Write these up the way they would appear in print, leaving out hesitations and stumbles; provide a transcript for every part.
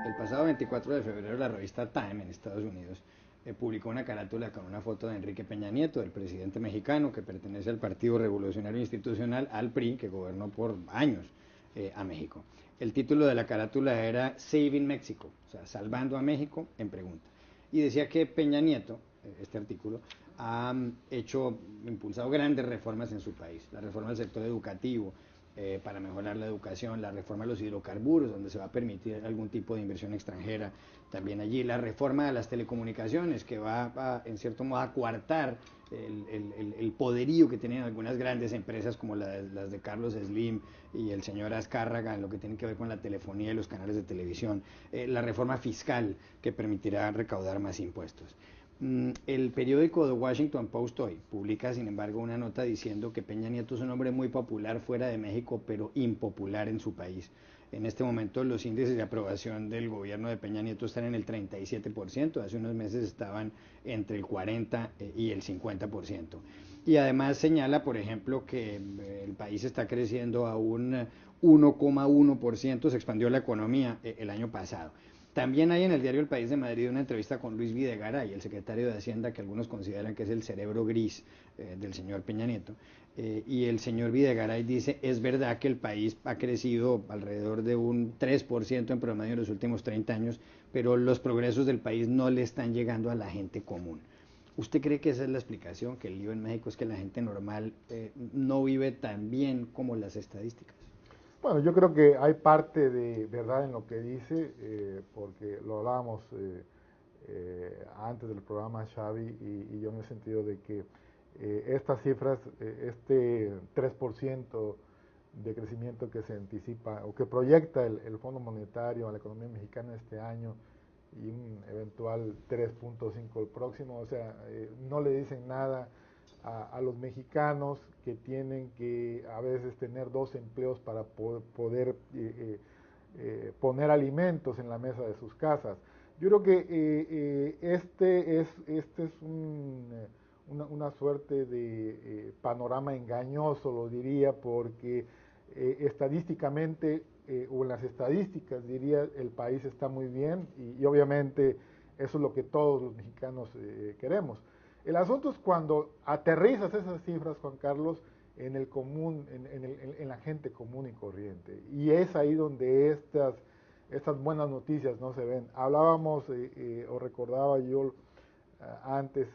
El pasado 24 de febrero la revista Time en Estados Unidos publicó una carátula con una foto de Enrique Peña Nieto, el presidente mexicano que pertenece al Partido Revolucionario Institucional, al PRI, que gobernó por años a México. El título de la carátula era Saving Mexico, o sea, salvando a México en pregunta. Y decía que Peña Nieto, este artículo, ha impulsado grandes reformas en su país. La reforma del sector educativo, para mejorar la educación, la reforma de los hidrocarburos, donde se va a permitir algún tipo de inversión extranjera también allí, la reforma de las telecomunicaciones, que va en cierto modo a coartar el poderío que tienen algunas grandes empresas como las de Carlos Slim y el señor Azcárraga en lo que tiene que ver con la telefonía y los canales de televisión, la reforma fiscal que permitirá recaudar más impuestos. El periódico The Washington Post hoy publica, sin embargo, una nota diciendo que Peña Nieto es un hombre muy popular fuera de México, pero impopular en su país. En este momento los índices de aprobación del gobierno de Peña Nieto están en el 37%, hace unos meses estaban entre el 40 y el 50%. Y además señala, por ejemplo, que el país está creciendo a un 1,1%, se expandió la economía el año pasado. También hay en el diario El País de Madrid una entrevista con Luis Videgaray, el secretario de Hacienda, que algunos consideran que es el cerebro gris del señor Peña Nieto. Y el señor Videgaray dice, es verdad que el país ha crecido alrededor de un 3% en promedio en los últimos 30 años, pero los progresos del país no le están llegando a la gente común. ¿Usted cree que esa es la explicación, que el lío en México es que la gente normal no vive tan bien como las estadísticas? Bueno, yo creo que hay parte de verdad en lo que dice, porque lo hablábamos antes del programa Xavi y yo en el sentido de que estas cifras, este 3% de crecimiento que se anticipa o que proyecta el Fondo Monetario a la economía mexicana este año y un eventual 3.5 el próximo, o sea, no le dicen nada a los mexicanos que tienen que a veces tener dos empleos para poder poner alimentos en la mesa de sus casas. Yo creo que este es una suerte de panorama engañoso, lo diría, porque estadísticamente, o en las estadísticas diría, el país está muy bien y obviamente eso es lo que todos los mexicanos queremos. El asunto es cuando aterrizas esas cifras, Juan Carlos, en el común, en la gente común y corriente. Y es ahí donde estas buenas noticias no se ven. Hablábamos, o recordaba yo antes,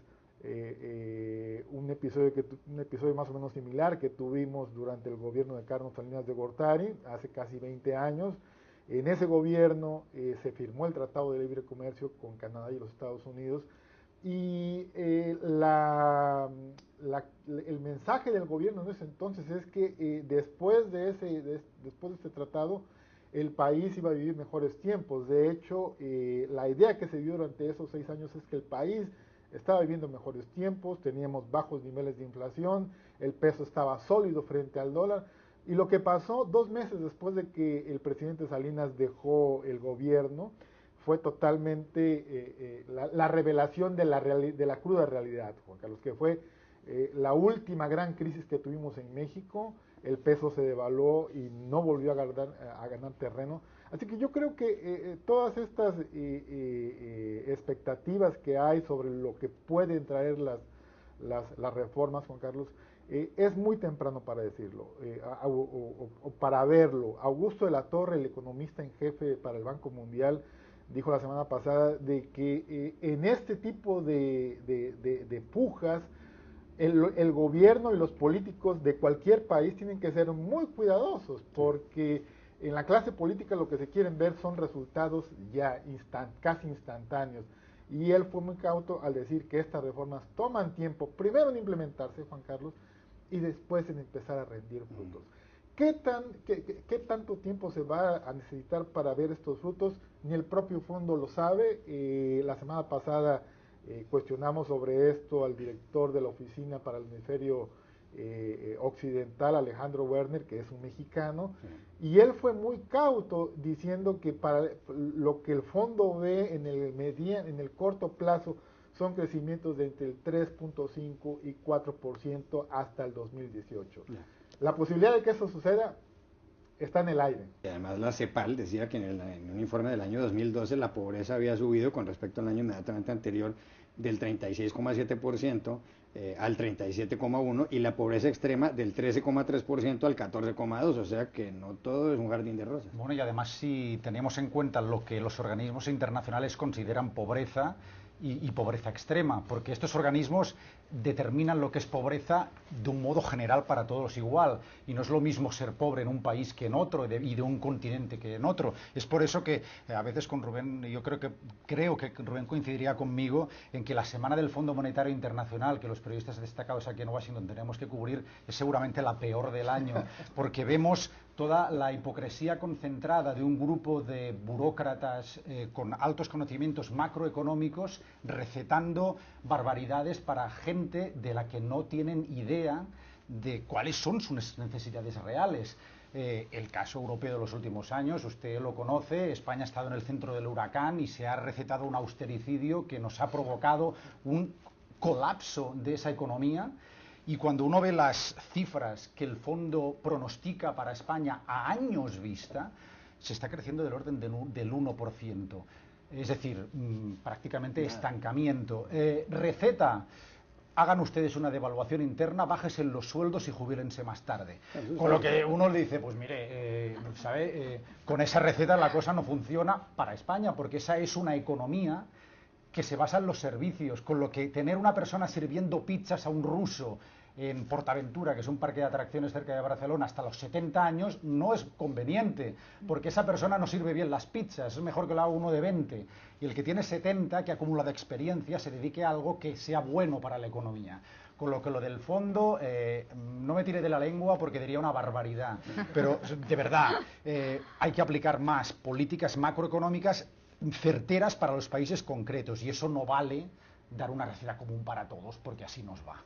un episodio más o menos similar que tuvimos durante el gobierno de Carlos Salinas de Gortari, hace casi 20 años. En ese gobierno se firmó el Tratado de Libre Comercio con Canadá y los Estados Unidos, y el mensaje del gobierno en ese entonces es que después de este tratado, el país iba a vivir mejores tiempos. De hecho, la idea que se dio durante esos 6 años es que el país estaba viviendo mejores tiempos, teníamos bajos niveles de inflación, el peso estaba sólido frente al dólar. Y lo que pasó 2 meses después de que el presidente Salinas dejó el gobierno fue totalmente la revelación de la cruda realidad, Juan Carlos, que fue la última gran crisis que tuvimos en México. El peso se devaluó y no volvió a ganar terreno. Así que yo creo que todas estas expectativas que hay sobre lo que pueden traer las reformas, Juan Carlos, es muy temprano para decirlo, o para verlo. Augusto de la Torre, el economista en jefe para el Banco Mundial, dijo la semana pasada de que en este tipo de pujas, el gobierno y los políticos de cualquier país tienen que ser muy cuidadosos, porque en la clase política lo que se quieren ver son resultados ya casi instantáneos. Y él fue muy cauto al decir que estas reformas toman tiempo, primero en implementarse, Juan Carlos, y después en empezar a rendir frutos. ¿Qué tanto tiempo se va a necesitar para ver estos frutos? Ni el propio fondo lo sabe. La semana pasada cuestionamos sobre esto al director de la Oficina para el Hemisferio Occidental, Alejandro Werner, que es un mexicano, y él fue muy cauto diciendo que para lo que el fondo ve en el corto plazo son crecimientos de entre el 3.5 y 4% hasta el 2018. La posibilidad de que eso suceda está en el aire. Y además la CEPAL decía que en un informe del año 2012 la pobreza había subido con respecto al año inmediatamente anterior del 36,7% al 37,1% y la pobreza extrema del 13,3% al 14,2%, o sea que no todo es un jardín de rosas. Bueno, y además si tenemos en cuenta lo que los organismos internacionales consideran pobreza y pobreza extrema, porque estos organismos determinan lo que es pobreza de un modo general para todos igual, y no es lo mismo ser pobre en un país que en otro y de un continente que en otro. Es por eso que a veces con Rubén, yo creo que Rubén coincidiría conmigo en que la semana del Fondo Monetario Internacional, que los periodistas destacados aquí en Washington tenemos que cubrir, es seguramente la peor del año, porque vemos toda la hipocresía concentrada de un grupo de burócratas con altos conocimientos macroeconómicos recetando barbaridades para gente de la que no tienen idea de cuáles son sus necesidades reales. El caso europeo de los últimos años, usted lo conoce, España ha estado en el centro del huracán y se ha recetado un austericidio que nos ha provocado un colapso de esa economía. Y cuando uno ve las cifras que el fondo pronostica para España a años vista, se está creciendo del orden del 1%. Es decir, prácticamente estancamiento. Receta, hagan ustedes una devaluación interna, bájense los sueldos y jubílense más tarde. Con lo que uno le dice, pues mire, con esa receta la cosa no funciona para España, porque esa es una economía que se basa en los servicios, con lo que tener una persona sirviendo pizzas a un ruso en Portaventura, que es un parque de atracciones cerca de Barcelona, hasta los 70 años, no es conveniente, porque esa persona no sirve bien las pizzas, es mejor que lo haga uno de 20, y el que tiene 70, que ha acumulado experiencia, se dedique a algo que sea bueno para la economía. Con lo que lo del fondo, no me tire de la lengua porque diría una barbaridad, pero de verdad, hay que aplicar más políticas macroeconómicas certeras para los países concretos, y eso no vale dar una receta común para todos, porque así nos va.